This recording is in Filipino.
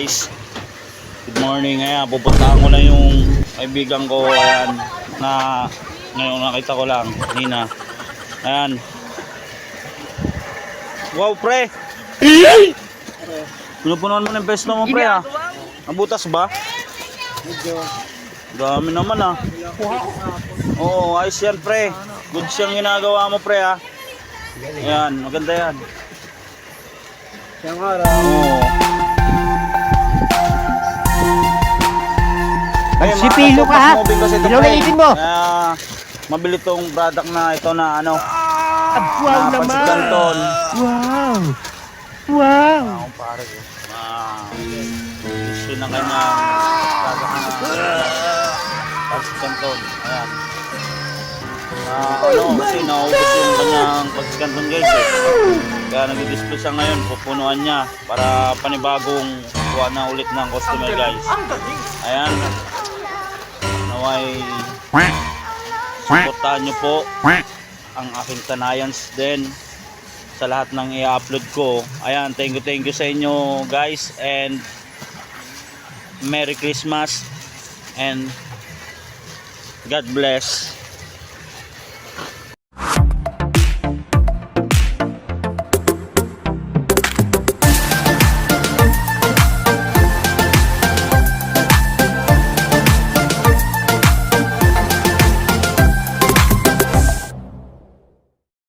guys, good morning. Ayan, pupuntahan ko na yung kaibigan ko. Ayan, na ngayon nakita ko lang kanina. Ayan. Wow, pre. Pinupunuan mo ng pesto mo, pre, ah. Nabutas ba? Medyo. Dami naman, ah. Oo, ayos yan, pre. Good siyang ginagawa mo, pre, ah. Ayan, maganda yan. Siyang araw. Oo. Ay, mga Sipilo ka, ha? moving kasi ito, pre. Ilulayin mo. Kaya mabili tong product na ito na ano. Wow na naman. Pancit Canton. Wow. Wow. Ang pare ko. Gusto ng kanyang product na Pancit Canton. Ayan. Ano, kasi naubos yung kanyang Pancit Canton, guys, eh. Kaya nag-display siya ngayon, pupunuan niya para panibagong kuha na ulit ng customer, guys. Ayan. Naway supportahan nyo po ang aking Tanayans din sa lahat ng i-upload ko. Ayan, thank you sa inyo, guys, and Merry Christmas and God bless.